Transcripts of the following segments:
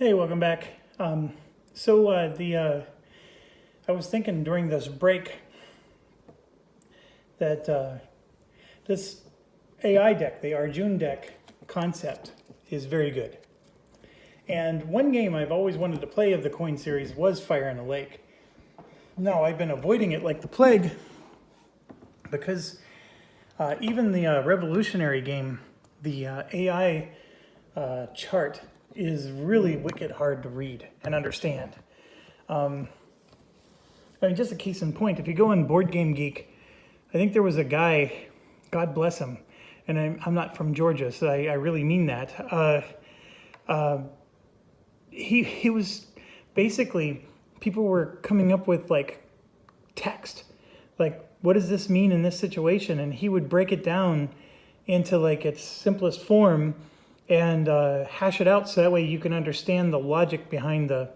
Hey, welcome back. I was thinking during this break that this AI deck, the Arjun deck concept, is very good. And one game I've always wanted to play of the coin series was Fire in a Lake. Now, I've been avoiding it like the plague because even the revolutionary game, the AI chart is really wicked hard to read and understand. Just a case in point, if you go on Board Game Geek, I think there was a guy, God bless him, and I'm not from Georgia, so I really mean that. He was basically, people were coming up with like text, like what does this mean in this situation, and he would break it down into like its simplest form and hash it out so that way you can understand the logic behind the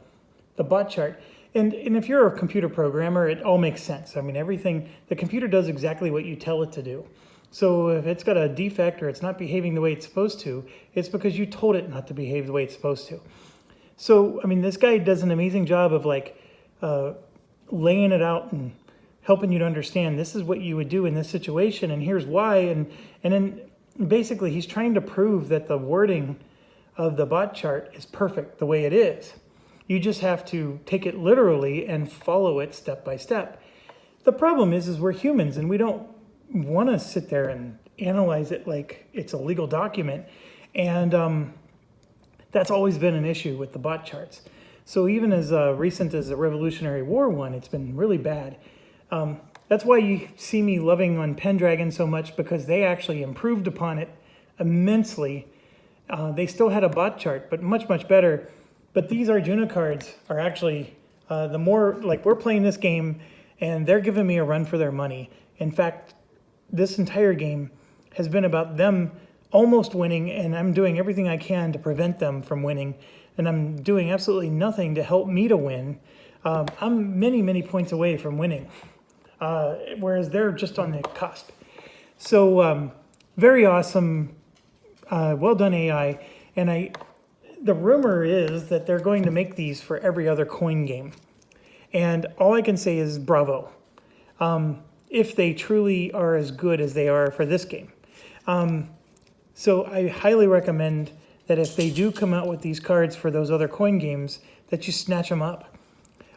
bot chart. And if you're a computer programmer, it all makes sense. I mean, everything, the computer does exactly what you tell it to do. So if it's got a defect or it's not behaving the way it's supposed to, it's because you told it not to behave the way it's supposed to. So, I mean, this guy does an amazing job of like laying it out and helping you to understand this is what you would do in this situation and here's why. And then basically he's trying to prove that the wording of the bot chart is perfect the way it is. You just have to take it literally and follow it step by step. The problem is we're humans and we don't want to sit there and analyze it like it's a legal document. And that's always been an issue with the bot charts. So even as recent as the Revolutionary War one, it's been really bad. That's why you see me loving on Pendragon so much, because they actually improved upon it immensely. They still had a bot chart, but much, much better. But these Arjuna cards are actually, the more, like we're playing this game and they're giving me a run for their money. In fact, this entire game has been about them almost winning, and I'm doing everything I can to prevent them from winning. And I'm doing absolutely nothing to help me to win. I'm many, many points away from winning. Whereas they're just on the cusp. So very awesome, well done AI. And the rumor is that they're going to make these for every other coin game. And all I can say is bravo, if they truly are as good as they are for this game. So I highly recommend that if they do come out with these cards for those other coin games, that you snatch them up.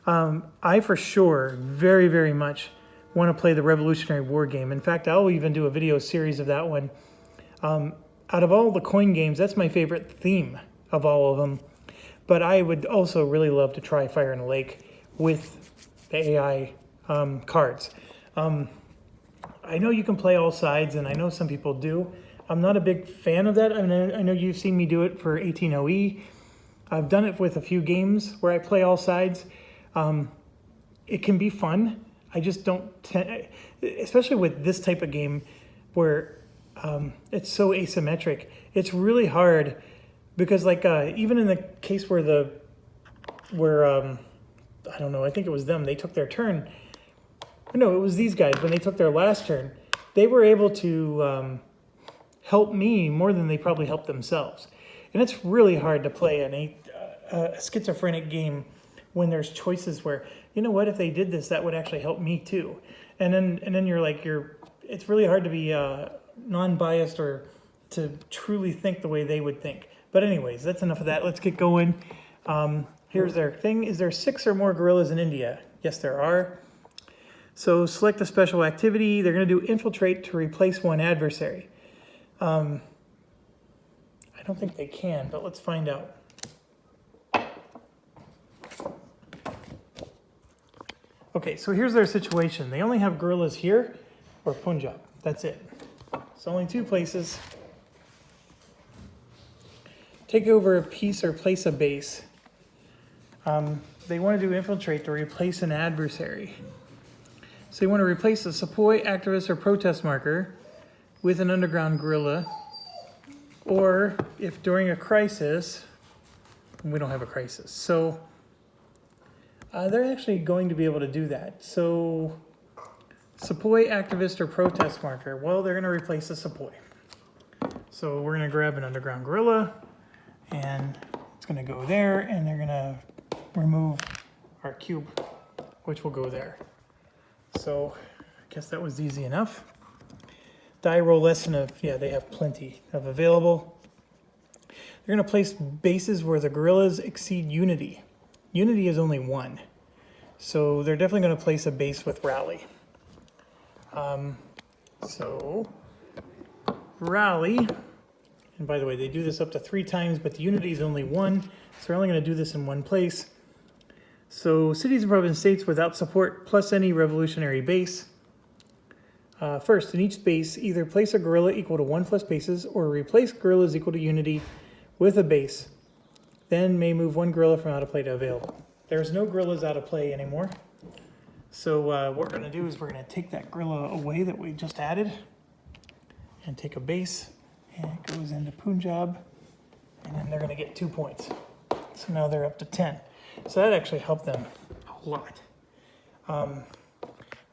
I for sure very, very much want to play the Revolutionary War game. In fact, I'll even do a video series of that one. Out of all the coin games, that's my favorite theme of all of them. But I would also really love to try Fire in a Lake with the AI cards. I know you can play all sides, and I know some people do. I'm not a big fan of that. I mean, I know you've seen me do it for 18OE. I've done it with a few games where I play all sides. It can be fun. I just don't, especially with this type of game where it's so asymmetric, it's really hard because like even in the case where I don't know, I think it was them, they took their turn. No, it was these guys, when they took their last turn, they were able to help me more than they probably helped themselves. And it's really hard to play a schizophrenic game when there's choices where, you know what, if they did this, that would actually help me too. And then you're like, it's really hard to be non-biased or to truly think the way they would think. But anyways, that's enough of that. Let's get going. Here's their thing. Is there 6 or more gorillas in India? Yes, there are. So select a special activity. They're going to do infiltrate to replace one adversary. I don't think they can, but let's find out. Okay, so here's their situation. They only have gorillas here or Punjab. That's it. It's only 2 places. Take over a piece or place a base. They want to do infiltrate to replace an adversary. So they want to replace a sepoy, activist, or protest marker with an underground gorilla. Or if during a crisis, we don't have a crisis. So they're actually going to be able to do that. So sepoy, activist, or protest marker. Well, they're going to replace a sepoy. So we're going to grab an underground gorilla, and it's going to go there, and they're going to remove our cube, which will go there. So I guess that was easy enough. Die roll lesson of, yeah, they have plenty of available. They're going to place bases where the guerrillas exceed unity. Unity is only 1. So they're definitely going to place a base with rally. So rally, and by the way, they do this up to 3 times, but the unity is only 1. So they're only going to do this in 1 place. So cities and province states without support plus any revolutionary base. First, in each base, either place a guerrilla equal to 1 plus bases or replace guerrillas equal to unity with a base. Then may move 1 guerrilla from out of play to available. There's no guerrillas out of play anymore. So what we're going to do is we're going to take that guerrilla away that we just added and take a base, and it goes into Punjab, and then they're going to get 2 points. So now they're up to 10. So that actually helped them a lot.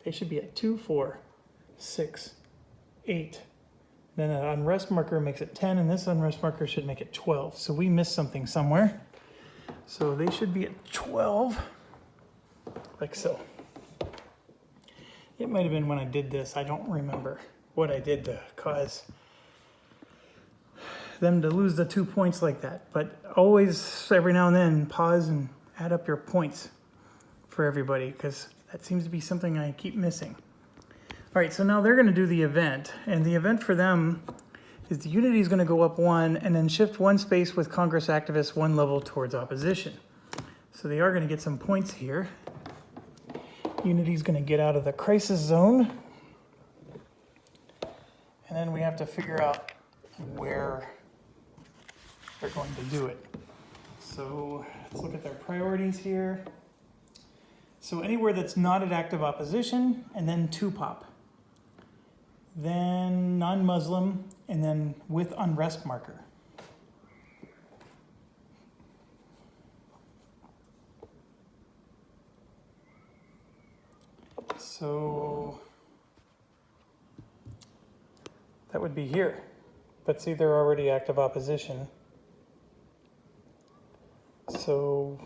They should be at 2, 4, 6, 8. Then an unrest marker makes it 10, and this unrest marker should make it 12. So we missed something somewhere. So they should be at 12, like so. It might have been when I did this. I don't remember what I did to cause them to lose the 2 points like that. But always, every now and then, pause and add up your points for everybody, because that seems to be something I keep missing. All right, so now they're going to do the event, and the event for them is the unity is going to go up 1 and then shift 1 space with Congress activists 1 level towards opposition. So they are going to get some points here. Unity is going to get out of the crisis zone. And then we have to figure out where they're going to do it. So let's look at their priorities here. So anywhere that's not at active opposition, and then 2 pop. Then non-Muslim, and then with unrest marker. So that would be here, but see, they're already active opposition. So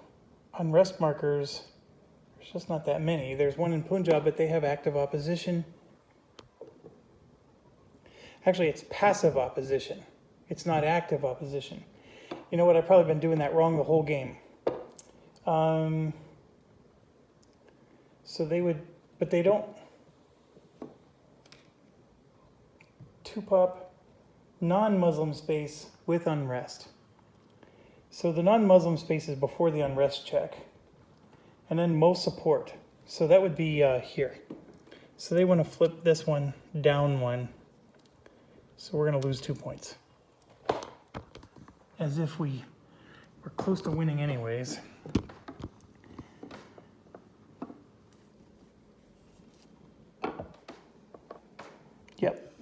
unrest markers, there's just not that many. There's one in Punjab, but they have active opposition. Actually, it's passive opposition. It's not active opposition. You know what? I've probably been doing that wrong the whole game. So they would, but they don't. 2 pop, non-Muslim space with unrest. So the non-Muslim space is before the unrest check. And then most support. So that would be here. So they want to flip this one down 1. So we're going to lose 2 points. As if we were close to winning anyways. Yep.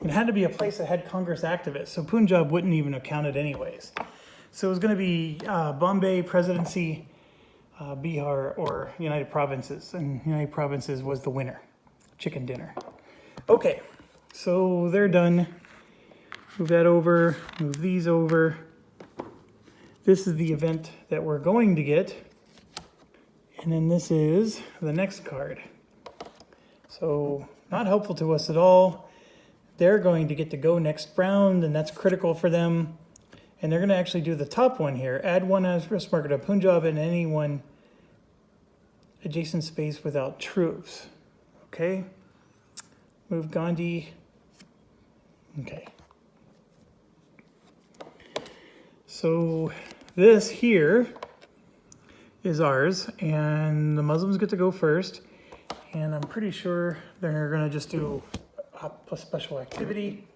It had to be a place that had Congress activists, so Punjab wouldn't even have counted anyways. So it was going to be Bombay, Presidency, Bihar, or United Provinces. And United Provinces was the winner. Chicken dinner. Okay. So they're done. Move that over, move these over. This is the event that we're going to get. And then this is the next card. So not helpful to us at all. They're going to get to go next round, and that's critical for them. And they're going to actually do the top one here. Add 1 unrest marker to Punjab and any 1 adjacent space without troops. Okay. Move Gandhi. Okay. So this here is ours, and the Muslims get to go first. And I'm pretty sure they're going to just do a special activity.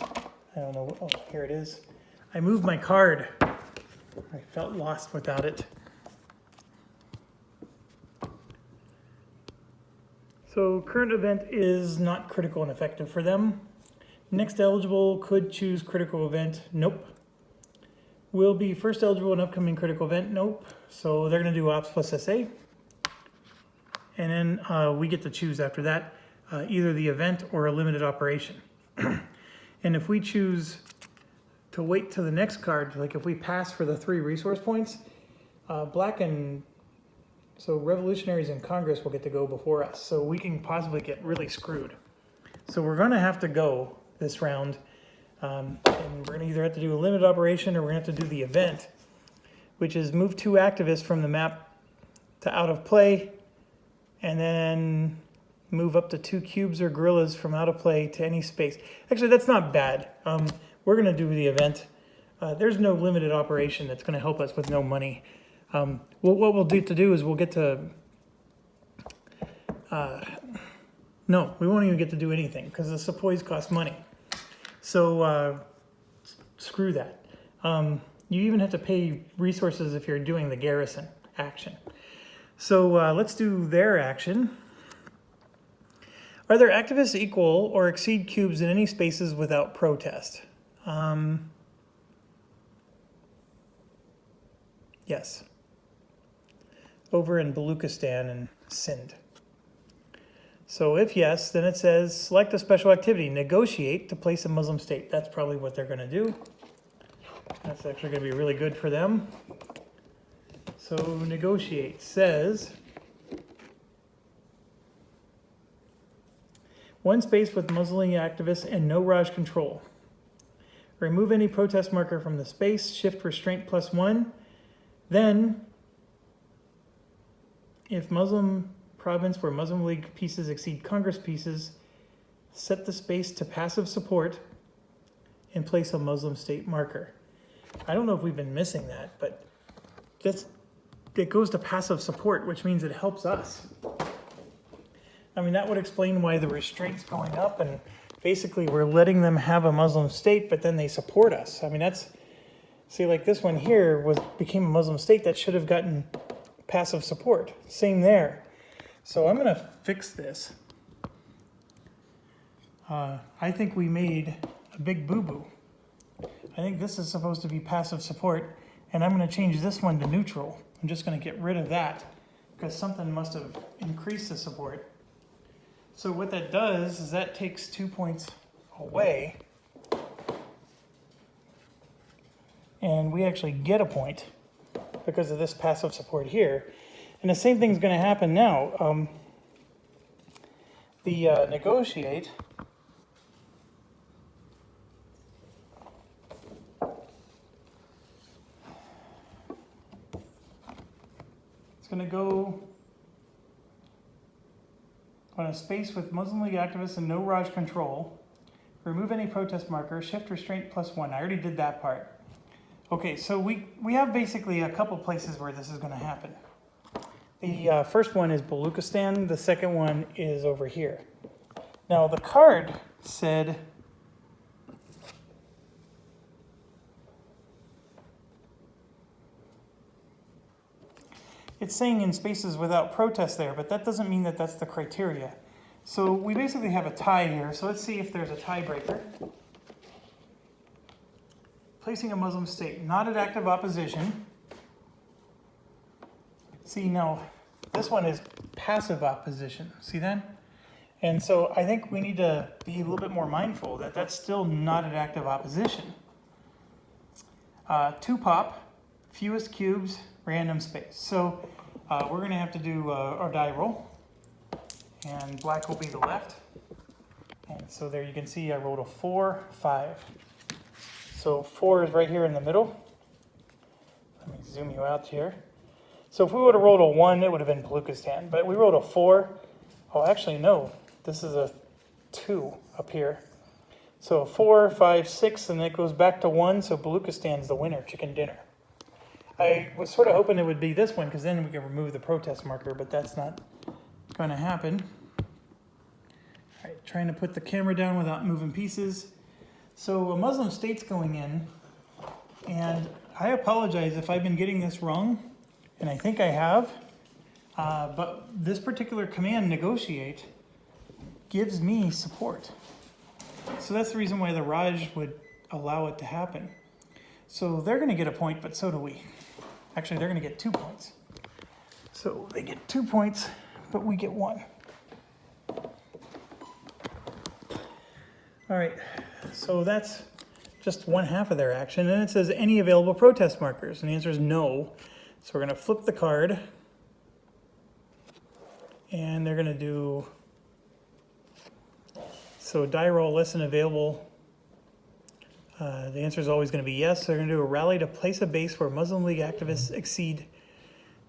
I don't know. Oh, here it is. I moved my card. I felt lost without it. So current event is not critical and effective for them. Next eligible could choose critical event. Nope. Will be first eligible in upcoming critical event. Nope. So they're going to do ops plus SA. And then we get to choose after that either the event or a limited operation. And if we choose to wait to the next card. Like if we pass for the 3 resource points, so revolutionaries in Congress will get to go before us. So we can possibly get really screwed. So we're going to have to go this round. And we're going to either have to do a limited operation or we're going to have to do the event, which is move 2 activists from the map to out of play, and then move up to 2 cubes or gorillas from out of play to any space. Actually, that's not bad. We're going to do the event. There's no limited operation that's going to help us with no money. What we'll do is we'll get to... no, we won't even get to do anything because the supplies cost money. So screw that. You even have to pay resources if you're doing the garrison action. So let's do their action. Are their activists equal or exceed cubes in any spaces without protest? Yes. Over in Baluchistan and Sindh. So if yes, then it says select a special activity, negotiate to place a Muslim state. That's probably what they're going to do. That's actually going to be really good for them. So negotiate says 1 space with Muslim activists and no Raj control. Remove any protest marker from the space, shift restraint +1. Then, if Muslim province where Muslim League pieces exceed Congress pieces, set the space to passive support and place a Muslim state marker. I don't know if we've been missing that, but it goes to passive support, which means it helps us. I mean, that would explain why the restraint's going up, and basically we're letting them have a Muslim state, but then they support us. I mean, see, like this one here became a Muslim state that should have gotten passive support. Same there. So I'm going to fix this. I think we made a big boo-boo. I think this is supposed to be passive support, and I'm going to change this one to neutral. I'm just going to get rid of that because something must have increased the support. So what that does is that takes 2 points away, and we actually get a point because of this passive support here. And the same thing's going to happen now. Negotiate it's going to go on a space with Muslim League activists and no Raj control. Remove any protest marker, shift restraint +1. I already did that part. Okay, so we have basically a couple places where this is going to happen. The first one is Baluchistan. The second one is over here. Now, the card said it's saying in spaces without protest there, but that doesn't mean that that's the criteria. So we basically have a tie here. So let's see if there's a tiebreaker. Placing a Muslim state, not at active opposition. See, now, this one is passive opposition. See that? And so I think we need to be a little bit more mindful that that's still not an active opposition. 2 pop, fewest cubes, random space. So we're going to have to do our die roll. And black will be the left. And so there you can see I rolled a 4, 5. So 4 is right here in the middle. Let me zoom you out here. So if we would have rolled a 1, it would have been Baluchistan. But we rolled a 4. Oh, actually, no. This is a 2 up here. So 4, 5, 6, and it goes back to 1. So Baluchistan's the winner, chicken dinner. I was sort of hoping it would be this one because then we can remove the protest marker, but that's not going to happen. All right, trying to put the camera down without moving pieces. So a Muslim state's going in, and I apologize if I've been getting this wrong. And I think I have, but this particular command, negotiate, gives me support. So that's the reason why the Raj would allow it to happen. So they're going to get a point, but so do we. Actually, they're going to get 2 points. So they get 2 points, but we get 1. All right, so that's just one half of their action, and it says any available protest markers, and the answer is no. So we're going to flip the card, and they're going to do, so die roll less than available. The answer is always going to be yes. So they're going to do a rally to place a base where Muslim League activists exceed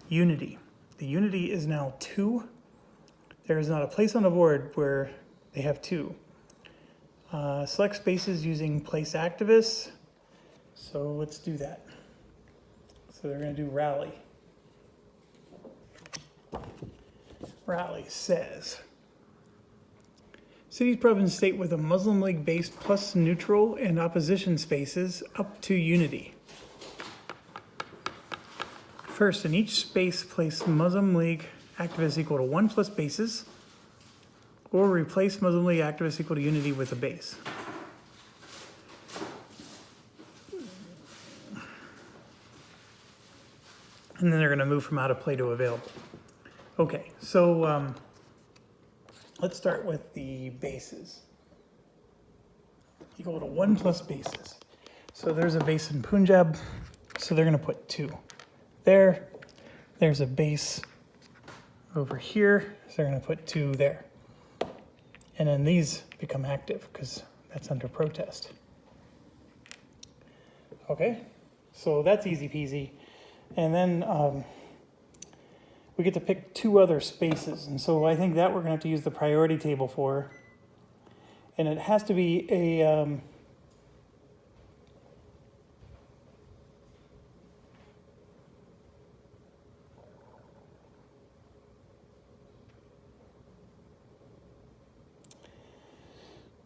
unity. The unity is now 2. There is not a place on the board where they have 2. Select spaces using place activists. So let's do that. So they're going to do rally. Rally says, cities, province, state with a Muslim League base plus neutral and opposition spaces up to unity. First, in each space, place Muslim League activists equal to 1 plus bases, or replace Muslim League activists equal to unity with a base. And then they're going to move from out of play to available. Okay, so let's start with the bases. Equal to 1 plus bases. So there's a base in Punjab, so they're going to put 2 there. There's a base over here, so they're going to put 2 there. And then these become active because that's under protest. Okay, so that's easy peasy. And then we get to pick 2 other spaces. And so I think that we're gonna have to use the priority table for. And it has to be a,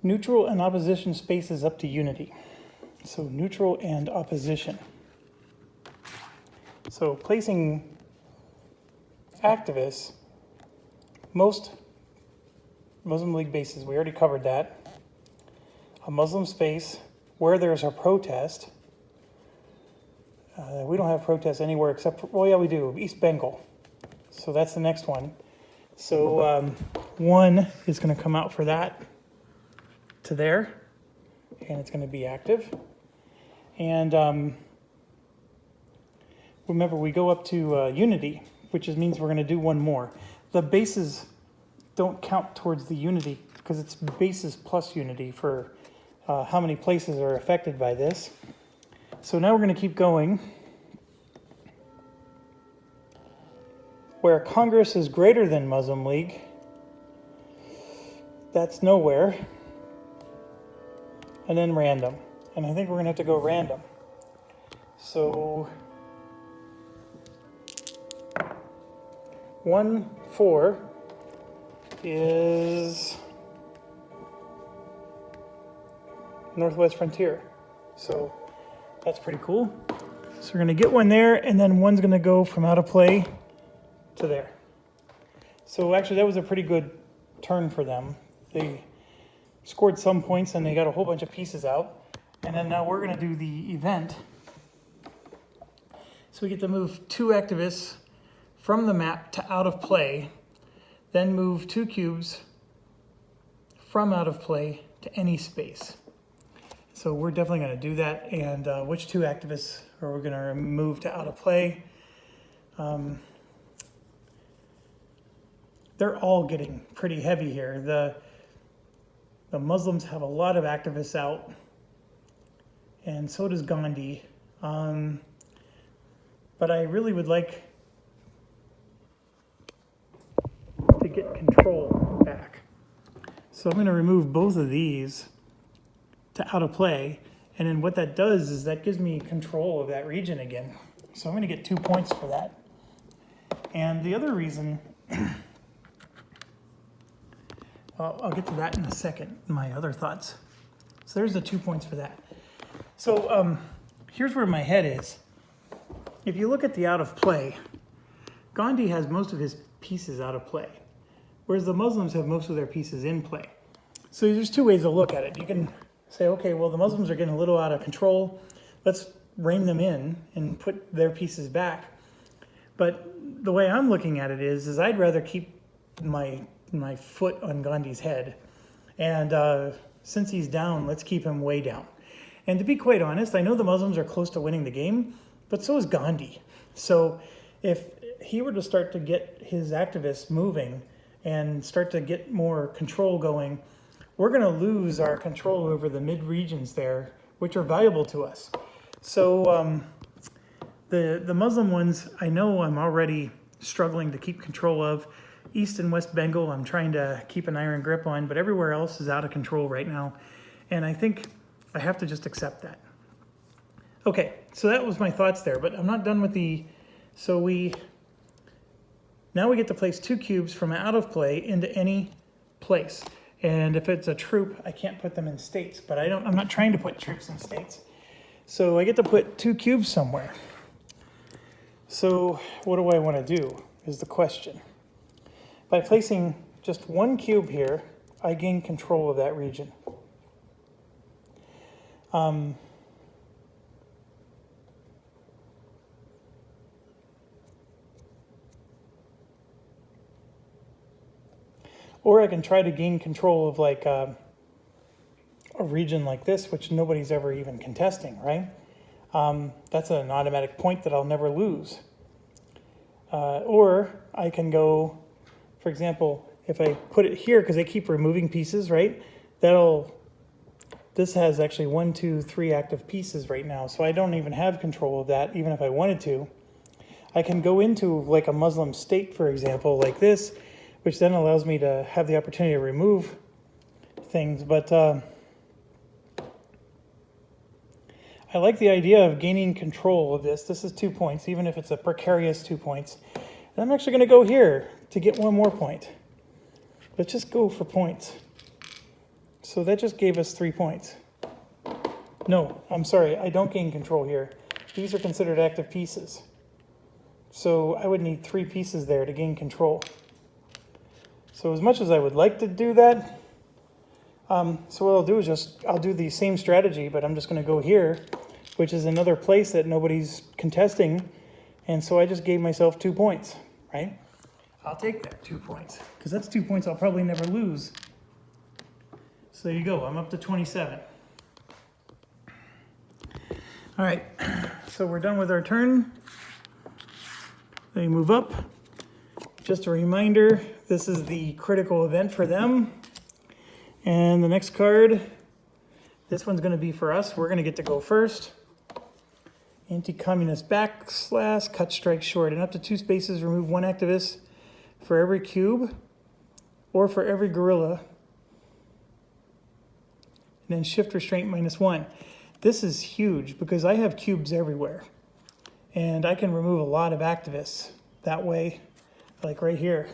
neutral and opposition spaces up to unity. So neutral and opposition. So placing activists, most Muslim League bases, we already covered that. A Muslim space where there's a protest. We don't have protests anywhere except for, well, yeah, we do, East Bengal. So that's the next one. So 1 is going to come out for that to there, and it's going to be active. And remember, we go up to unity, which means we're going to do 1 more. The bases don't count towards the unity because it's bases plus unity for how many places are affected by this. So now we're going to keep going. Where Congress is greater than Muslim League, that's nowhere. And then random. And I think we're going to have to go random. So 1, 4 is Northwest Frontier. So that's pretty cool. So we're going to get 1 there, and then 1's going to go from out of play to there. So actually that was a pretty good turn for them. They scored some points and they got a whole bunch of pieces out. And then now we're going to do the event. So we get to move 2 activists from the map to out of play, then move 2 cubes from out of play to any space. So we're definitely going to do that. And which 2 activists are we going to move to out of play? They're all getting pretty heavy here. The Muslims have a lot of activists out, and so does Gandhi. But I really would like to get control back. So I'm going to remove both of these to out of play, and then what that does is that gives me control of that region again. So I'm going to get 2 points for that. And the other reason, I'll get to that in a second, my other thoughts. So there's the 2 points for that. So here's where my head is. If you look at the out of play, Gandhi has most of his pieces out of play, whereas the Muslims have most of their pieces in play. So there's 2 ways to look at it. You can say, okay, well, the Muslims are getting a little out of control. Let's rein them in and put their pieces back. But the way I'm looking at it is I'd rather keep my foot on Gandhi's head. And since he's down, let's keep him way down. And to be quite honest, I know the Muslims are close to winning the game, but so is Gandhi. So if he were to start to get his activists moving and start to get more control going, we're going to lose our control over the mid-regions there, which are valuable to us. So the Muslim ones, I know I'm already struggling to keep control of. East and West Bengal, I'm trying to keep an iron grip on, but everywhere else is out of control right now. And I think I have to just accept that. Okay, so that was my thoughts there, but I'm not done with the, now we get to place 2 cubes from out of play into any place. And if it's a troop, I can't put them in states, but I'm not trying to put troops in states. So I get to put 2 cubes somewhere. So what do I want to do is the question. By placing just 1 cube here, I gain control of that region. Or I can try to gain control of like a region like this, which nobody's ever even contesting, right? That's an automatic point that I'll never lose. Or I can go, for example, if I put it here, because they keep removing pieces, right? This has actually 1, 2, 3 active pieces right now, so I don't even have control of that, even if I wanted to. I can go into like a Muslim state, for example, like this, which then allows me to have the opportunity to remove things. But I like the idea of gaining control of this. This is 2 points, even if it's a precarious 2 points. And I'm actually going to go here to get 1 more point. Let's just go for points. So that just gave us 3 points. No, I'm sorry, I don't gain control here. These are considered active pieces. So I would need 3 pieces there to gain control. So as much as I would like to do that, so what I'll do is I'll do the same strategy, but I'm just going to go here, which is another place that nobody's contesting. And so I just gave myself 2 points, right? I'll take that 2 points, because that's 2 points I'll probably never lose. So there you go, I'm up to 27. All right, so we're done with our turn. They move up. Just a reminder, this is the critical event for them. And the next card, this one's going to be for us. We're going to get to go first. Anti-communist backslash, cut strike short. And up to 2 spaces, remove 1 activist for every cube or for every guerrilla. And then shift restraint -1. This is huge because I have cubes everywhere. And I can remove a lot of activists that way. Like right here,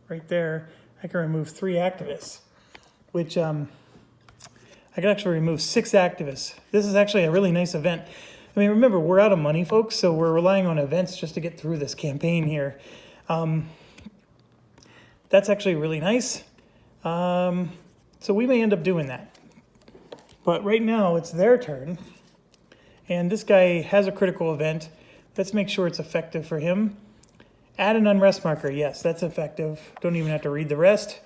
right there, I can remove 3 activists, which I can actually remove 6 activists. This is actually a really nice event. I mean, remember, we're out of money, folks, so we're relying on events just to get through this campaign here. That's actually really nice. So we may end up doing that. But right now, it's their turn, and this guy has a critical event. Let's make sure it's effective for him. Add an unrest marker. Yes, that's effective. Don't even have to read the rest.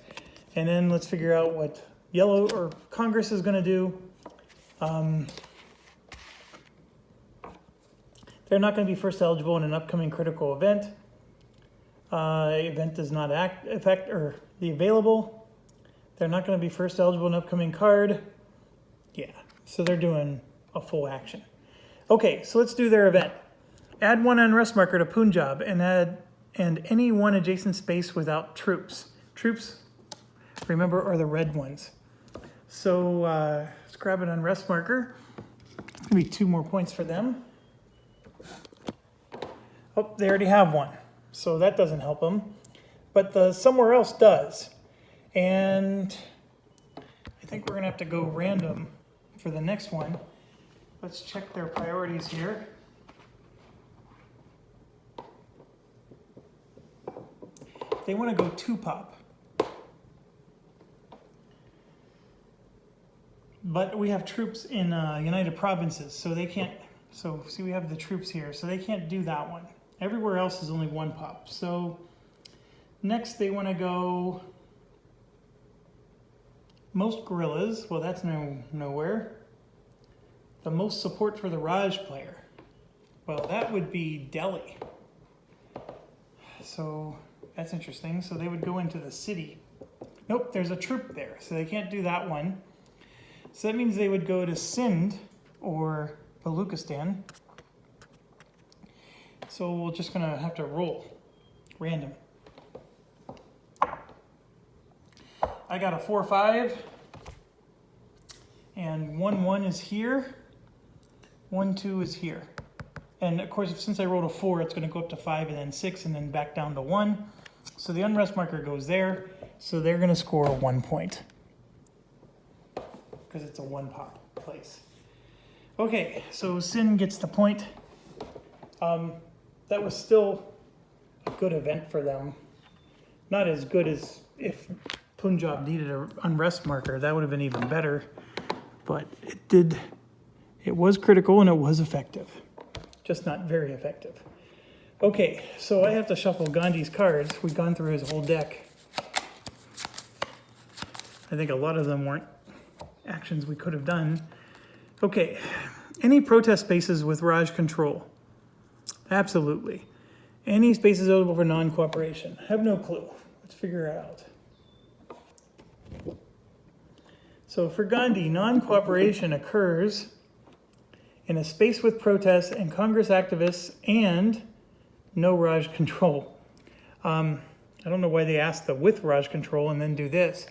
And then let's figure out what yellow or Congress is going to do. They're not going to be first eligible in an upcoming critical event. Event does not affect or be available. They're not going to be first eligible in an upcoming card. Yeah, so they're doing a full action. Okay, so let's do their event. Add 1 unrest marker to Punjab and any 1 adjacent space without troops. Troops, remember, are the red ones. So let's grab an unrest marker. It's going to be 2 more points for them. Oh, they already have 1, so that doesn't help them. But the somewhere else does. And I think we're going to have to go random for the next one. Let's check their priorities here. They want to go 2 pop. But we have troops in United Provinces, so they can't, so see we have the troops here, so they can't do that one. Everywhere else is only 1 pop. So next they want to go Most gorillas, well, that's nowhere. The most support for the Raj player. Well, that would be Delhi. So that's interesting. So they would go into the city. Nope, there's a troop there, so they can't do that one. So that means they would go to Sindh or Baluchistan. So we're just gonna have to roll random. I got a 4-5, and 1-1 is here, 1-2 is here. And of course, since I rolled a 4, it's going to go up to 5 and then 6 and then back down to 1. So the unrest marker goes there, so they're going to score 1 point because it's a 1-pop place. Okay, so Sin gets the point. That was still a good event for them. Not as good as if Punjab needed an unrest marker. That would have been even better. But it was critical and it was effective. Just not very effective. Okay, so I have to shuffle Gandhi's cards. We've gone through his whole deck. I think a lot of them weren't actions we could have done. Okay, any protest spaces with Raj control? Absolutely. Any spaces eligible for non-cooperation? I have no clue. Let's figure it out. So for Gandhi, non-cooperation occurs in a space with protests and Congress activists and no Raj control. I don't know why they asked the with Raj control and then do this.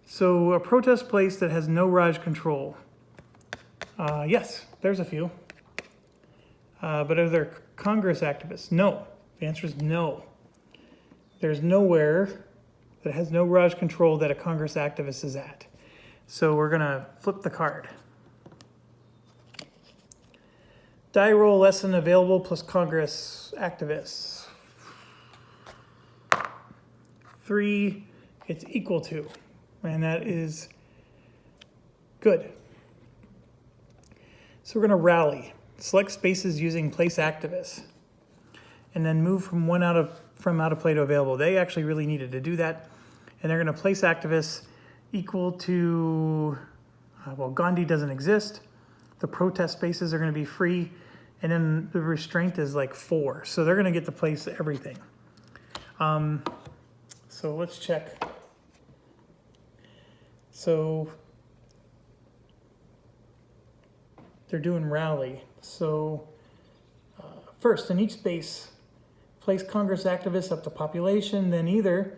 So a protest place that has no Raj control. Yes, there's a few. But are there Congress activists? No. The answer is no. There's nowhere that has no Raj control that a Congress activist is at. So we're gonna flip the card. Die roll lesson available plus Congress activists. 3, it's equal to, and that is good. So we're gonna rally. Select spaces using place activists, and then move from out of play to available. They actually really needed to do that, and they're gonna place activists equal to, well, Gandhi doesn't exist. The protest spaces are going to be free, and then the restraint is like 4. So they're going to get to place everything. So let's check. So they're doing rally. So first, in each space, place Congress activists up to population, then either,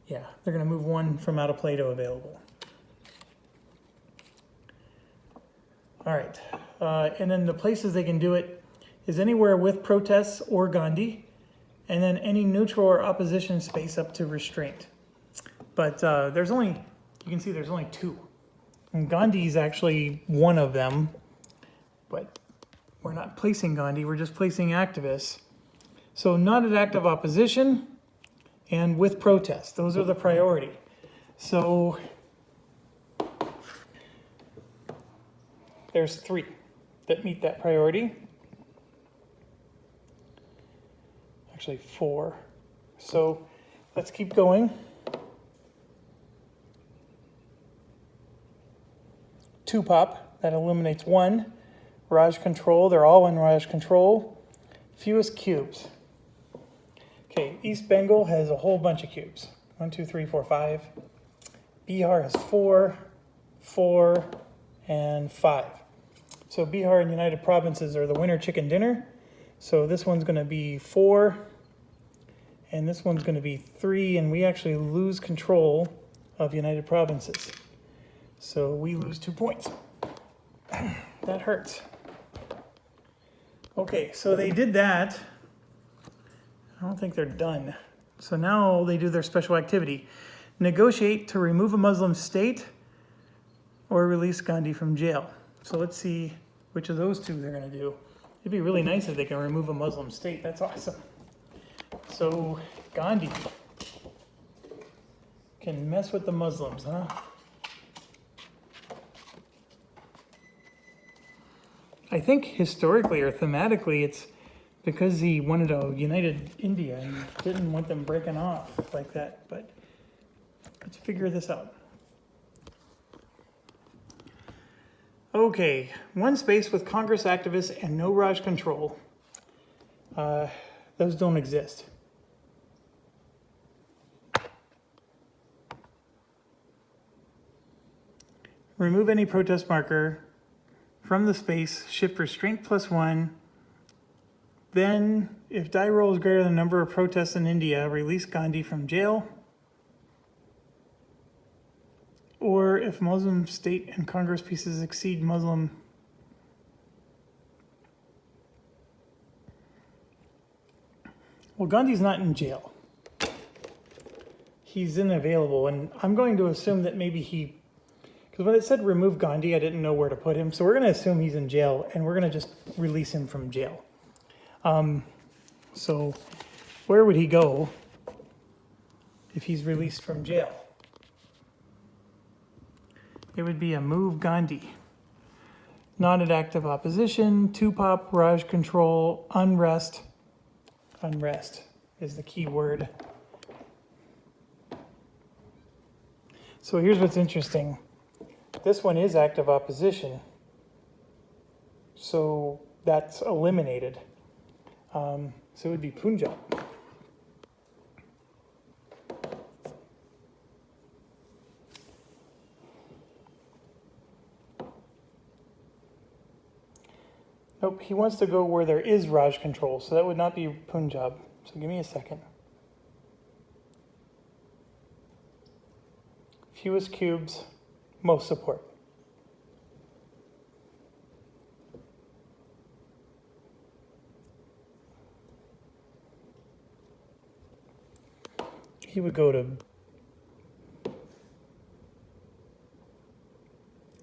yeah, they're going to move 1 from out of play to available. All right, and then the places they can do it is anywhere with protests or Gandhi, and then any neutral or opposition space up to restraint. But there's only, you can see there's only 2. And Gandhi's actually one of them, but we're not placing Gandhi, we're just placing activists. So not an active opposition, and with protest. Those are the priority. So there's 3 that meet that priority. Actually 4. So let's keep going. 2 pop, that eliminates 1. Raj control, they're all in Raj control. Fewest cubes. Okay, East Bengal has a whole bunch of cubes. 1, 2, 3, 4, 5. Bihar has 4, 4, and 5. So Bihar and United Provinces are the winner chicken dinner. So this one's going to be 4, and this one's going to be 3, and we actually lose control of United Provinces. So we lose 2 points. That hurts. Okay, so they did that. I don't think they're done. So now they do their special activity. Negotiate to remove a Muslim state or release Gandhi from jail. So let's see which of those 2 they're going to do. It'd be really nice if they can remove a Muslim state. That's awesome. So Gandhi can mess with the Muslims, huh? I think historically or thematically it's because he wanted a united India and didn't want them breaking off like that. But let's figure this out. Okay, one space with Congress activists and no Raj control. Those don't exist. Remove any protest marker from the space, shift restraint +1. Then, if die roll is greater than the number of protests in India, release Gandhi from jail. Or if Muslim state and Congress pieces exceed Muslim. Well, Gandhi's not in jail. He's unavailable, and I'm going to assume that maybe because when it said remove Gandhi, I didn't know where to put him. So we're going to assume he's in jail, and we're going to just release him from jail. So where would he go if he's released from jail? It would be a move Gandhi. Not an active opposition, 2-pop, Raj control, unrest. Unrest is the key word. So here's what's interesting. This one is active opposition. So that's eliminated. So it would be Punjab. Nope, he wants to go where there is Raj control, so that would not be Punjab. So give me a second. Fewest cubes, most support. He would go to,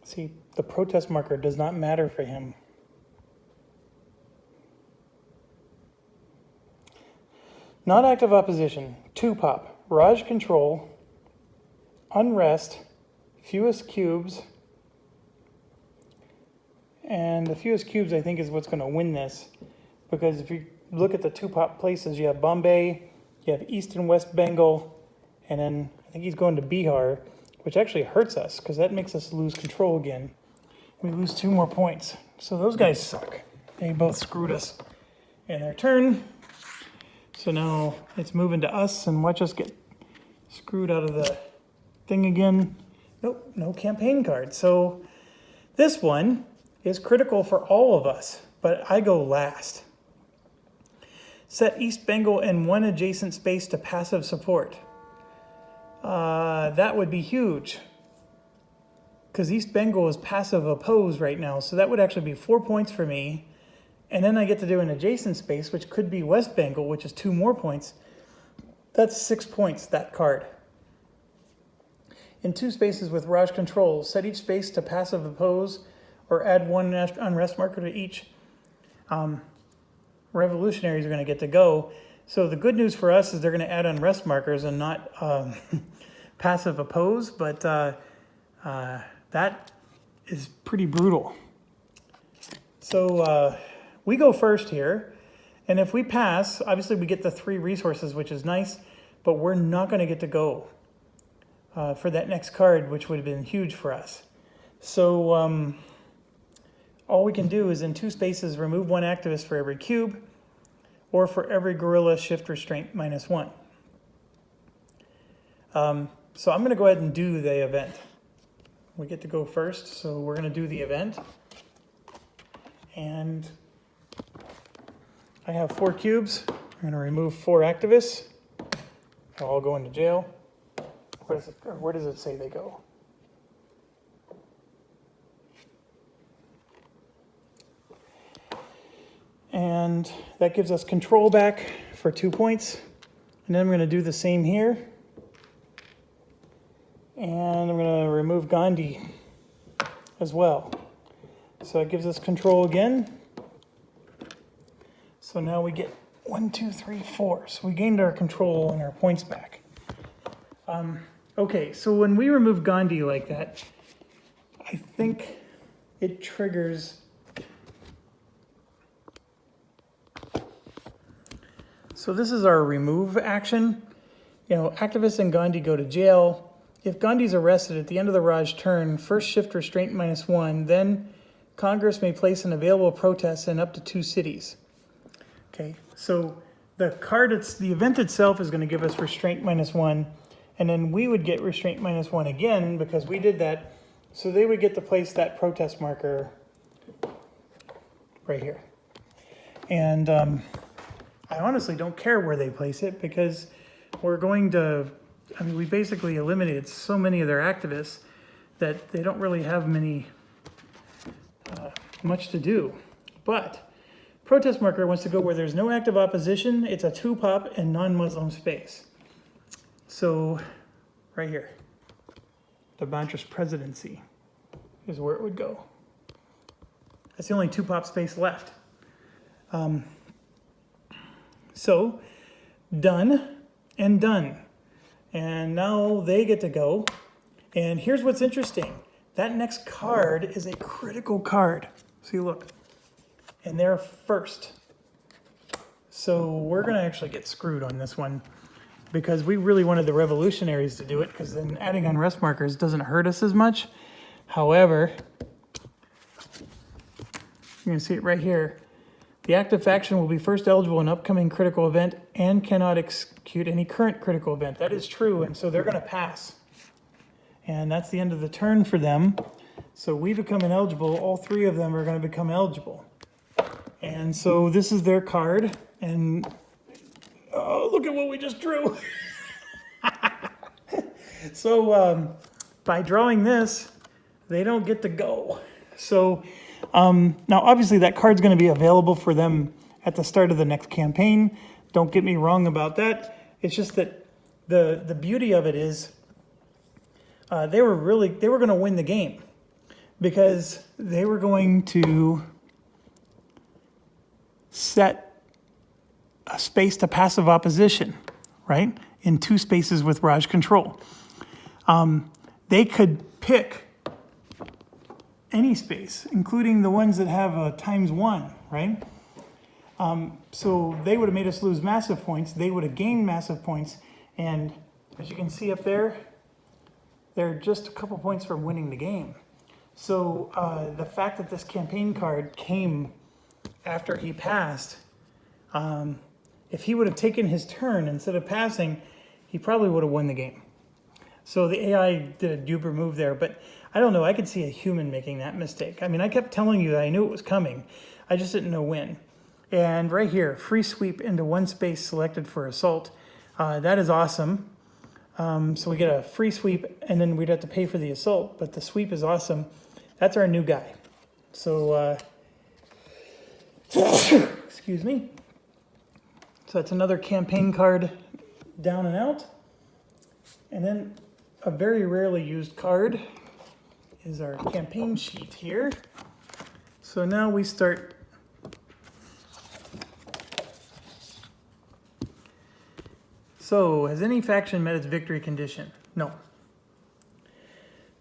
see, the protest marker does not matter for him. Not active opposition, 2-pop, Raj control, unrest, fewest cubes, and the fewest cubes I think is what's going to win this, because if you look at the 2-pop places, you have Bombay, you have East and West Bengal, and then I think he's going to Bihar, which actually hurts us because that makes us lose control again. We lose 2 more points. So those guys suck. They both screwed us in their turn. So now it's moving to us, and watch us get screwed out of the thing again. Nope, no campaign card. So this one is critical for all of us, but I go last. Set East Bengal and one adjacent space to passive support. That would be huge, because East Bengal is passive oppose right now, so that would actually be 4 points for me. And then I get to do an adjacent space, which could be West Bengal, which is 2 more points. That's 6 points, that card. In 2 spaces with Raj control, set each space to passive oppose or add 1 unrest marker to each. Revolutionaries are going to get to go. So the good news for us is they're going to add unrest markers and not passive oppose, but that is pretty brutal. So we go first here, and if we pass, obviously we get the 3 resources, which is nice, but we're not going to get to go for that next card, which would have been huge for us. So all we can do is in 2 spaces remove 1 activist for every cube, or for every guerrilla shift restraint -1. So I'm going to go ahead and do the event. We get to go first, so we're going to do the event. And I have 4 cubes. I'm going to remove 4 activists. They'll all go into jail. Where does it say they go? And that gives us control back for 2 points. And then I'm going to do the same here. And I'm going to remove Gandhi as well. So it gives us control again. So now we get 1, 2, 3, 4. So we gained our control and our points back. Okay, so when we remove Gandhi like that, I think it triggers. So this is our remove action. You know, activists and Gandhi go to jail. If Gandhi's arrested at the end of the Raj turn, first shift restraint -1, then Congress may place an available protest in up to 2 cities. Okay, so the event itself is going to give us restraint -1, and then we would get restraint -1 again because we did that. So they would get to place that protest marker right here. And I honestly don't care where they place it because we're going to, we basically eliminated so many of their activists that they don't really have much to do. But protest marker wants to go where there's no active opposition. It's a 2-pop and non-Muslim space. So right here, the Madras presidency is where it would go. That's the only 2-pop space left. So done and done. And now they get to go. And here's what's interesting. That next card is a critical card. See, look. And they're first. So we're going to actually get screwed on this one because we really wanted the revolutionaries to do it because then adding unrest markers doesn't hurt us as much. However, you can see it right here. The active faction will be first eligible in upcoming critical event and cannot execute any current critical event. That is true, and so they're going to pass. And that's the end of the turn for them. So we become ineligible. All 3 of them are going to become eligible. And so this is their card. And oh, look at what we just drew. So by drawing this, they don't get to go. So now obviously that card's going to be available for them at the start of the next campaign. Don't get me wrong about that. It's just that the beauty of it is they were going to win the game because they were going to set a space to passive opposition, right? In 2 spaces with Raj control. They could pick any space, including the ones that have a ×1, right? So they would have made us lose massive points. They would have gained massive points. And as you can see up there, they're just a couple points from winning the game. So the fact that this campaign card came after he passed, if he would have taken his turn instead of passing, he probably would have won the game. So the AI did a duper move there, but I don't know. I could see a human making that mistake. I mean, I kept telling you that I knew it was coming. I just didn't know when. And right here, free sweep into 1 space selected for assault. That is awesome. So we get a free sweep, and then we'd have to pay for the assault, but the sweep is awesome. That's our new guy. So, excuse me. So that's another campaign card down and out. And then a very rarely used card is our campaign sheet here. So now we start. So, has any faction met its victory condition? No.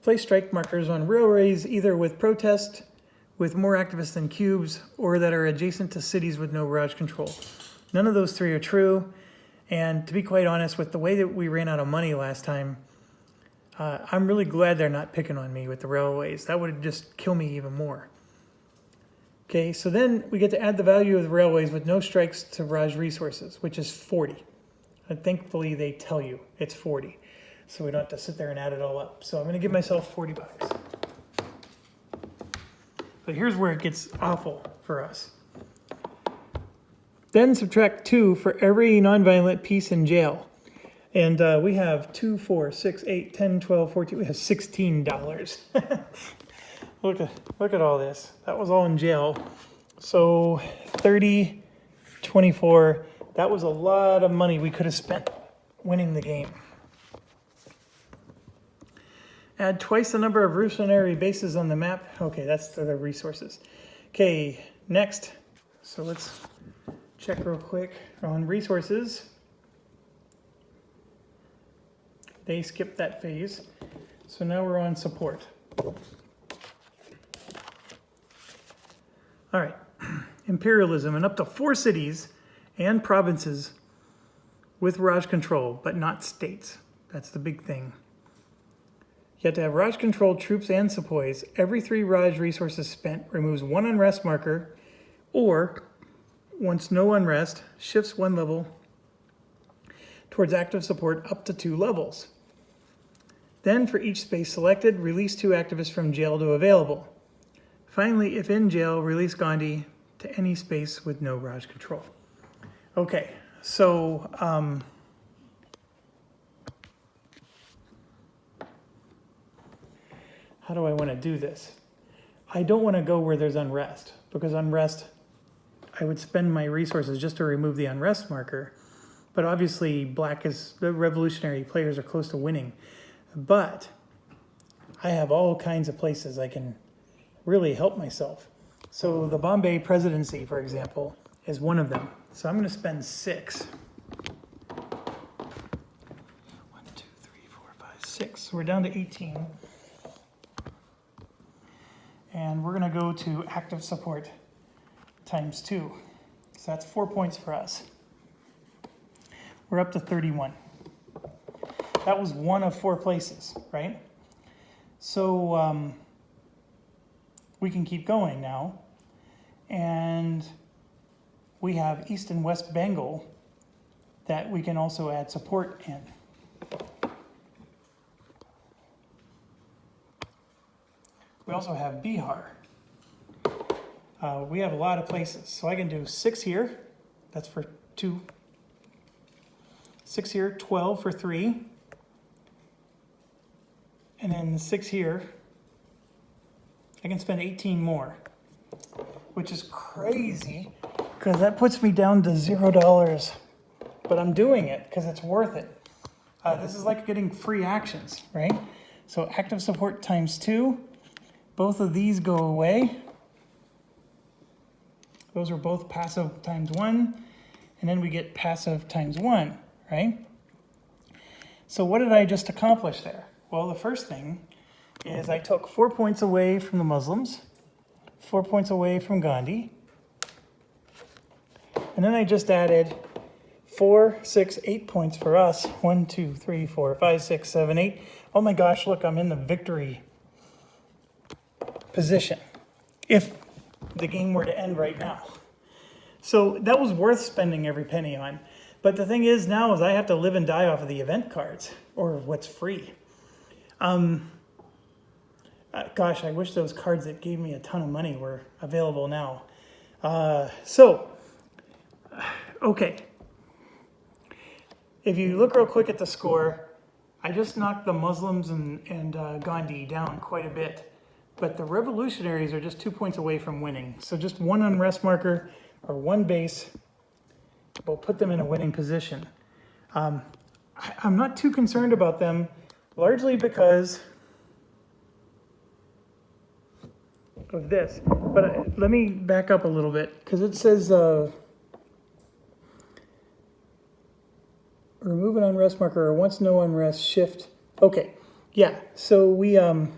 Place strike markers on railways either with protest, with more activists than cubes, or that are adjacent to cities with no Raj control. None of those 3 are true. And to be quite honest, with the way that we ran out of money last time, I'm really glad they're not picking on me with the railways. That would just kill me even more. Okay, so then we get to add the value of the railways with no strikes to Raj resources, which is 40. And thankfully, they tell you it's 40. So we don't have to sit there and add it all up. So I'm going to give myself 40 bucks. But here's where it gets awful for us. Then subtract 2 for every nonviolent piece in jail. And we have 2, 4, 6, 8, 10, 12, 14. We have $16. Look at all this. That was all in jail. So 30, 24. That was a lot of money we could have spent winning the game. Add twice the number of revolutionary bases on the map. Okay, that's the resources. Okay, next. So let's check real quick on resources. They skipped that phase. So now we're on support. All right, imperialism and up to 4 cities and provinces with Raj control, but not states. That's the big thing. You have to have Raj-controlled troops and sepoys. Every 3 Raj resources spent removes 1 unrest marker, or, once no unrest, shifts 1 level towards active support up to 2 levels. Then, for each space selected, release 2 activists from jail to available. Finally, if in jail, release Gandhi to any space with no Raj control. Okay, so how do I want to do this? I don't want to go where there's unrest, because unrest, I would spend my resources just to remove the unrest marker. But obviously, the revolutionary players are close to winning. But I have all kinds of places I can really help myself. So the Bombay presidency, for example, is one of them. So I'm going to spend 6. 1, 2, 3, 4, 5, 6. So we're down to 18. And we're going to go to active support times 2. So that's 4 points for us. We're up to 31. That was 1 of 4 places, right? So we can keep going now. And we have East and West Bengal that we can also add support in. We also have Bihar. We have a lot of places. So I can do 6 here. That's for 2. 6 here, 12 for 3. And then 6 here. I can spend 18 more, which is crazy because that puts me down to $0. But I'm doing it because it's worth it. This is like getting free actions, right? So active support times 2. Both of these go away. Those are both passive times 1. And then we get passive times 1, right? So what did I just accomplish there? Well, the first thing is I took 4 points away from the Muslims, 4 points away from Gandhi, and then I just added 4, 6, 8 points for us. 1, 2, 3, 4, 5, 6, 7, 8. Oh my gosh, look, I'm in the victory position if the game were to end right now. So that was worth spending every penny on. But the thing is now is I have to live and die off of the event cards or what's free. Gosh, I wish those cards that gave me a ton of money were available now. Okay. If you look real quick at the score, I just knocked the Muslims and Gandhi down quite a bit. But the revolutionaries are just 2 points away from winning. So just 1 unrest marker or 1 base will put them in a winning position. I'm not too concerned about them, largely because of this. But let me back up a little bit, because it says remove an unrest marker or once no unrest, shift. Okay, yeah, so we, and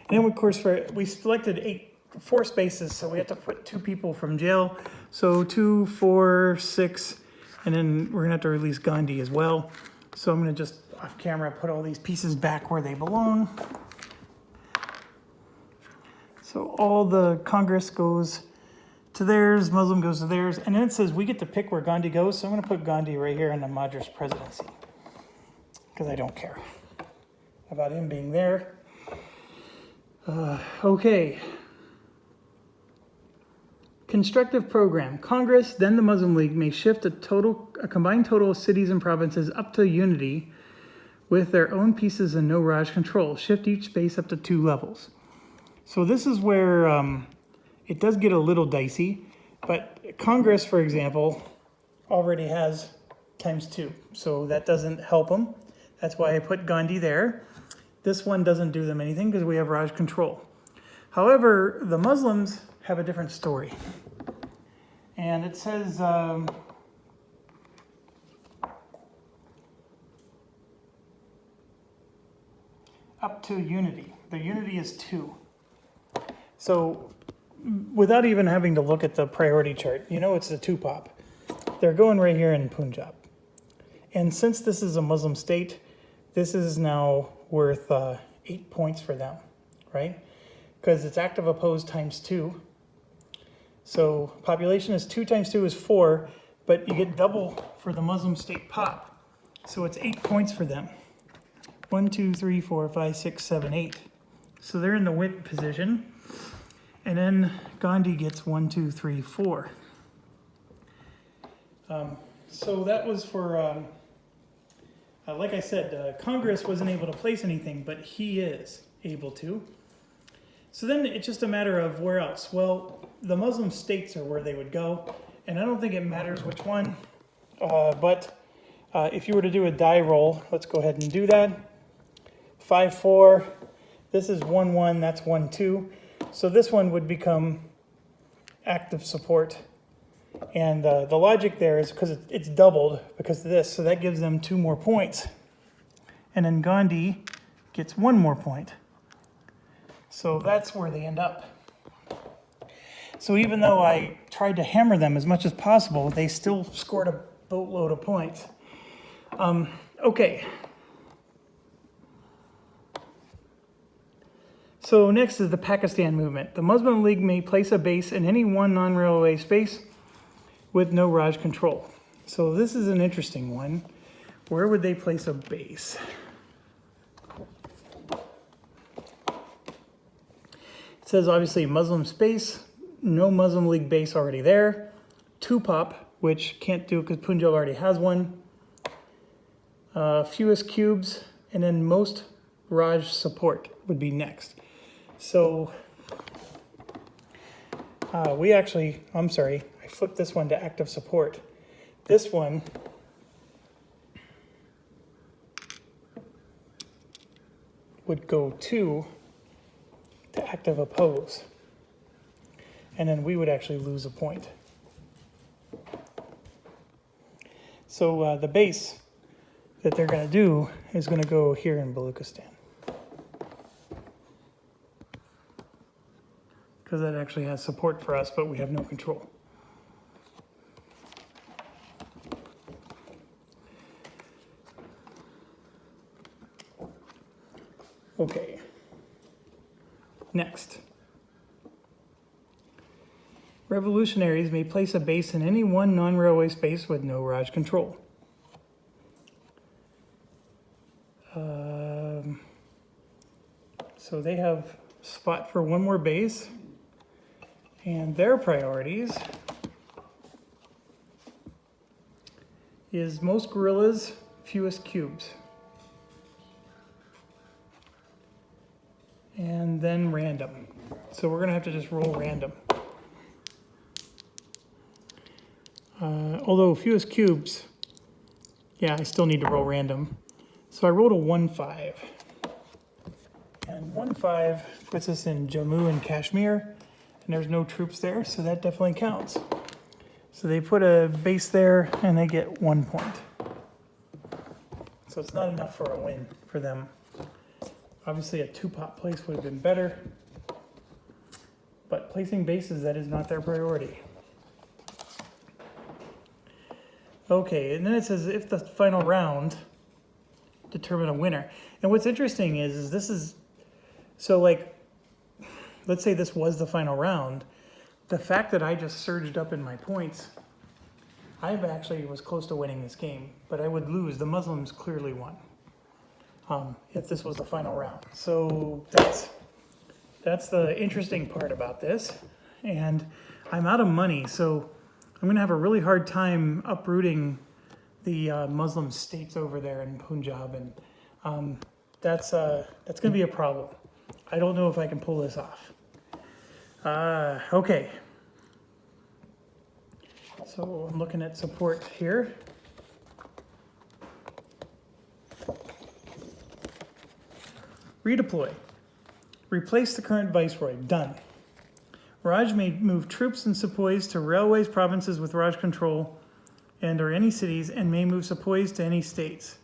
then of course we selected 4 spaces, so we have to put 2 people from jail. So 2, 4, 6, and then we're gonna have to release Gandhi as well. So I'm gonna just off camera put all these pieces back where they belong. So all the Congress goes to theirs, Muslim goes to theirs, and then it says we get to pick where Gandhi goes, so I'm gonna put Gandhi right here in the Madras presidency, because I don't care about him being there. Okay. Constructive program. Congress, then the Muslim League, may shift a combined total of cities and provinces up to unity with their own pieces and no Raj control. Shift each space up to 2 levels. So this is where it does get a little dicey, but Congress, for example, already has times 2. So that doesn't help them. That's why I put Gandhi there. This one doesn't do them anything because we have Raj control. However, the Muslims have a different story. And it says, up to unity. The unity is 2. So without even having to look at the priority chart, you know it's a 2 pop. They're going right here in Punjab. And since this is a Muslim state, this is now worth 8 points for them, right? Because it's active opposed times 2. So population is 2 times 2 is 4, but you get double for the Muslim state pop. So it's 8 points for them. 1, 2, 3, 4, 5, 6, 7, 8. So they're in the win position. And then Gandhi gets 1, 2, 3, 4. So that was for, like I said, Congress wasn't able to place anything, but he is able to. So then it's just a matter of where else. Well, the Muslim states are where they would go, and I don't think it matters which one. But if you were to do a die roll, let's go ahead and do that. 5, 4. This is 1, 1. That's 1, 2. So this one would become active support. And the logic there is because it's doubled because of this. So that gives them 2 more points. And then Gandhi gets 1 more point. So that's where they end up. So even though I tried to hammer them as much as possible, they still scored a boatload of points. Okay. So next is the Pakistan movement. The Muslim League may place a base in any one non-railway space with no Raj control. So this is an interesting one. Where would they place a base? It says obviously Muslim space, no Muslim League base already there. 2 pop, which can't do because Punjab already has one. Fewest cubes, and then most Raj support would be next. So I'm sorry, I flipped this one to active support. This one would go to active oppose. And then we would actually lose a point. So the base that they're going to do is going to go here in Baluchistan. Because that actually has support for us, but we have no control. Okay. Next. Revolutionaries may place a base in any one non-railway space with no Raj control. So they have spot for 1 more base, and their priorities is most guerrillas, fewest cubes. And then random. So we're gonna have to just roll random. Although fewest cubes, yeah, I still need to roll random. So I rolled a 1, 5. And 1, 5 puts us in Jammu and Kashmir, and there's no troops there, so that definitely counts. So they put a base there, and they get 1 point. So it's not enough for a win for them. Obviously a 2-pop place would have been better, but placing bases, that is not their priority. Okay, and then it says if the final round determine a winner. And what's interesting is this is, so like, let's say this was the final round, the fact that I just surged up in my points, I actually was close to winning this game, but I would lose. The Muslims clearly won. If this was the final round. So that's the interesting part about this. And I'm out of money, so I'm gonna have a really hard time uprooting the Muslim states over there in Punjab, and that's gonna be a problem. I don't know if I can pull this off. Okay. So I'm looking at support here. Redeploy. Replace the current viceroy. Done. Raj may move troops and sepoys to railways, provinces with Raj control and or any cities, and may move sepoys to any states.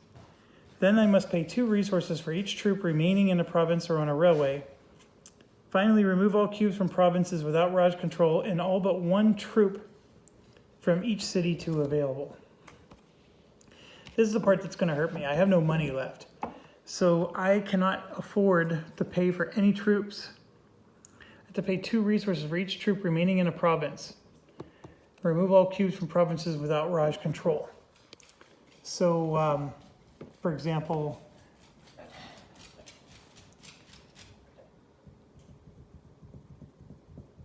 Then I must pay 2 resources for each troop remaining in a province or on a railway. Finally, remove all cubes from provinces without Raj control and all but 1 troop from each city to available. This is the part that's going to hurt me. I have no money left. So I cannot afford to pay for any troops. I have to pay 2 resources for each troop remaining in a province. Remove all cubes from provinces without Raj control. So, for example,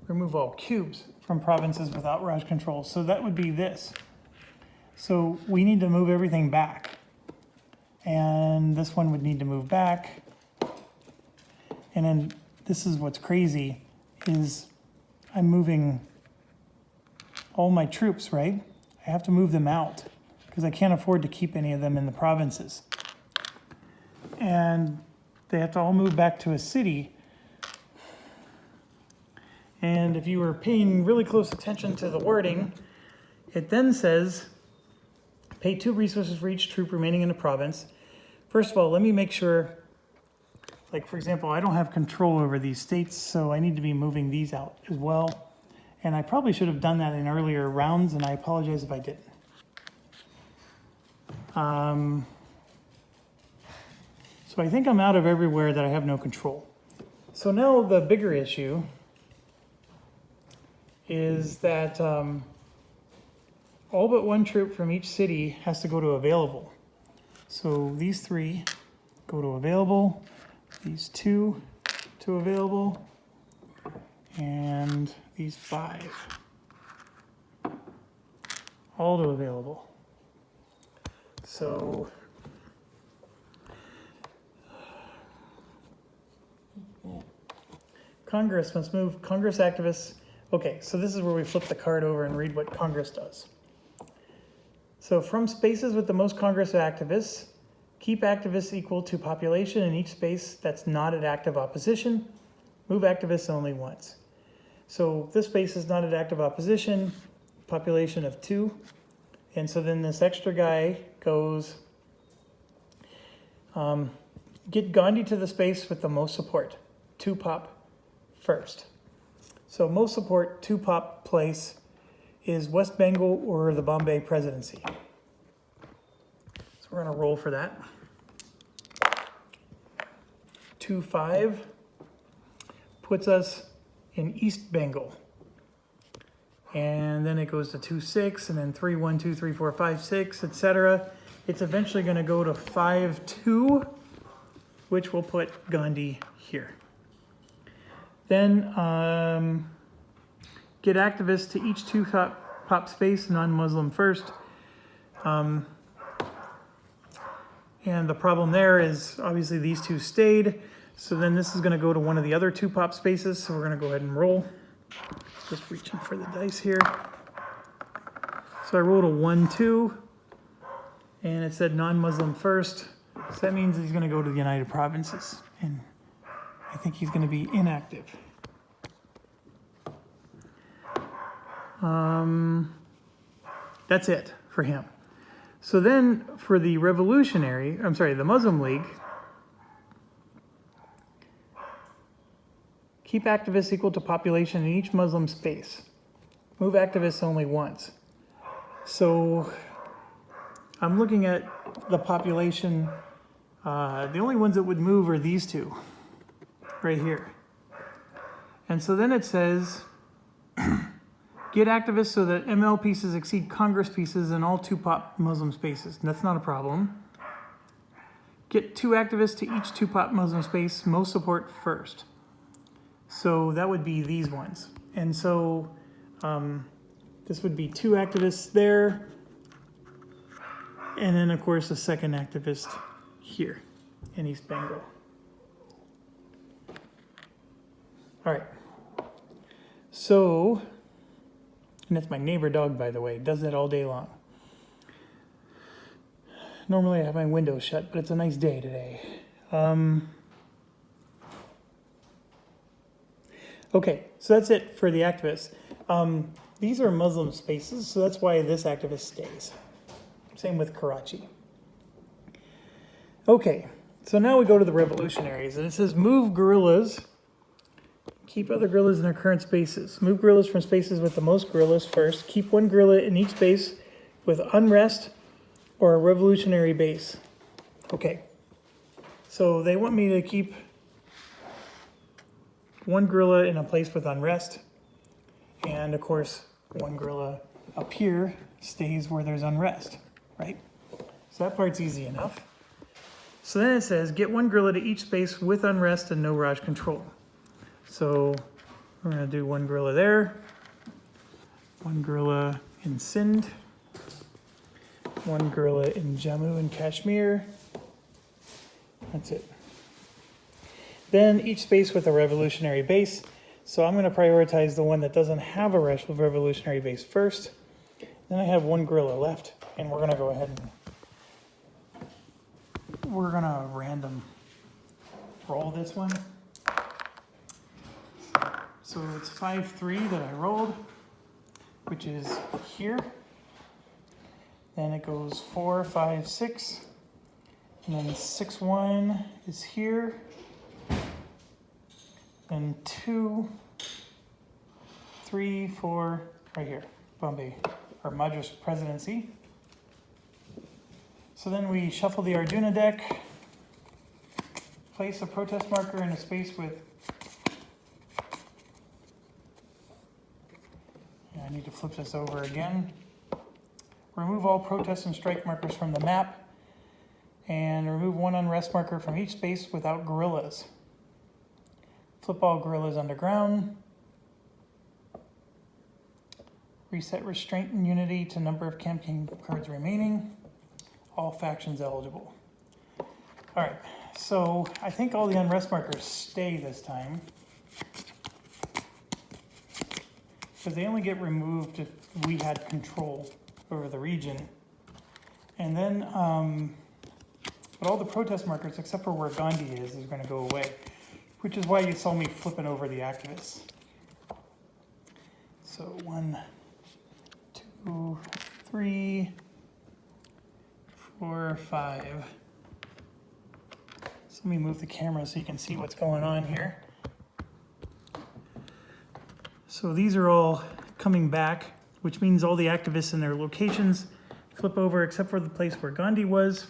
remove all cubes from provinces without Raj control. So that would be this. So we need to move everything back. And this one would need to move back. And then this is what's crazy is I'm moving all my troops, right? I have to move them out because I can't afford to keep any of them in the provinces. And they have to all move back to a city. And if you were paying really close attention to the wording, it then says, pay 2 resources for each troop remaining in a province. First of all, let me make sure, like for example, I don't have control over these states, so I need to be moving these out as well. And I probably should have done that in earlier rounds, and I apologize if I didn't. So I think I'm out of everywhere that I have no control. So now the bigger issue is that all but 1 troop from each city has to go to available. So these 3 go to available, these 2 to available, and these 5 all to available. So Congress must move Congress activists. Okay, so this is where we flip the card over and read what Congress does. So from spaces with the most Congress activists, keep activists equal to population in each space that's not at active opposition. Move activists only once. So this space is not at active opposition, population of 2. And so then this extra guy goes, get Gandhi to the space with the most support. 2 pop first. So most support, 2 pop place is West Bengal or the Bombay presidency. So we're gonna roll for that. 2-5 puts us in East Bengal. And then it goes to 2-6 and then 3-1, 2, 3, 4, 5, 6, etc. It's eventually gonna go to 5-2, which will put Gandhi here. Then get activists to each 2 pop space, non-Muslim first. And the problem there is obviously these 2 stayed. So then this is going to go to one of the other 2 pop spaces. So we're going to go ahead and roll. Just reaching for the dice here. So I rolled a 1-2 and it said non-Muslim first. So that means he's going to go to the United Provinces. And I think he's going to be inactive. That's it for him. So then for the the Muslim League, keep activists equal to population in each Muslim space. Move activists only once. So I'm looking at the population. The only ones that would move are these 2 right here. And so then it says, get activists so that ML pieces exceed Congress pieces in all 2 pop Muslim spaces. And that's not a problem. Get 2 activists to each 2 pop Muslim space, most support first. So that would be these ones. And so this would be 2 activists there. And then of course a second activist here in East Bengal. All right. So, and that's my neighbor dog, by the way. It does that all day long. Normally I have my windows shut, but it's a nice day today. Okay, so that's it for the activists. These are Muslim spaces, so that's why this activist stays. Same with Karachi. Okay, so now we go to the revolutionaries, and it says move guerrillas. Keep other guerrillas in their current spaces. Move guerrillas from spaces with the most guerrillas first. Keep 1 guerrilla in each space with unrest or a revolutionary base. Okay, So they want me to keep one gorilla in a place with unrest. And of course, one gorilla up here stays where there's unrest, right? So that part's easy enough. So then it says, get one gorilla to each space with unrest and no Raj control. So we're gonna do one gorilla there, one gorilla in Sindh, one gorilla in Jammu and Kashmir. That's it. Then each space with a revolutionary base. So I'm gonna prioritize the one that doesn't have a revolutionary base first. Then I have one gorilla left, and we're gonna go ahead and we're gonna random roll this one. So it's 5-3 that I rolled, which is here. Then it goes 4, 5, 6, and then 6, 1 is here. Then 2, 3, 4, right here, Bombay, or Madras Presidency. So then we shuffle the Arjuna deck, place a protest marker in a space with, I need to flip this over again. Remove all protest and strike markers from the map, and remove one unrest marker from each space without gorillas. Flip all gorillas underground. Reset restraint and unity to number of campaign cards remaining. All factions eligible. All right, so I think all the unrest markers stay this time, because they only get removed if we had control over the region. And then, but all the protest markers, except for where Gandhi is going to go away, which is why you saw me flipping over the activists. So 1, 2, 3, 4, 5. So let me move the camera so you can see what's going on here. So these are all coming back, which means all the activists in their locations flip over except for the place where Gandhi was.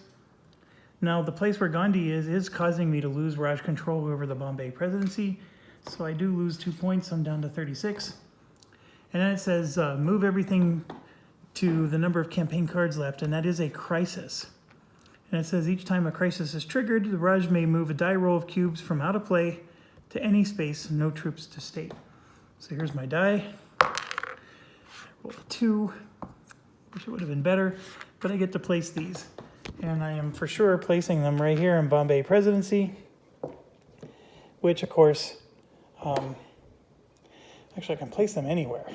Now the place where Gandhi is causing me to lose Raj control over the Bombay presidency. So I do lose 2 points, I'm down to 36. And then it says move everything to the number of campaign cards left, and that is a crisis. And it says each time a crisis is triggered, the Raj may move a die roll of cubes from out of play to any space, no troops to state. So here's my die. I roll a 2, wish it would have been better, but I get to place these. And I am for sure placing them right here in Bombay presidency, which of course, actually I can place them anywhere.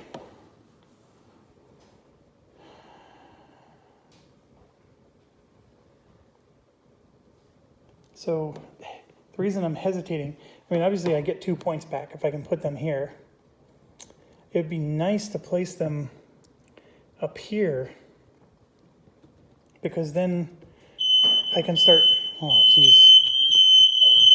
So the reason I'm hesitating, I mean, obviously I get 2 points back if I can put them here. It would be nice to place them up here, because then I can start, oh geez.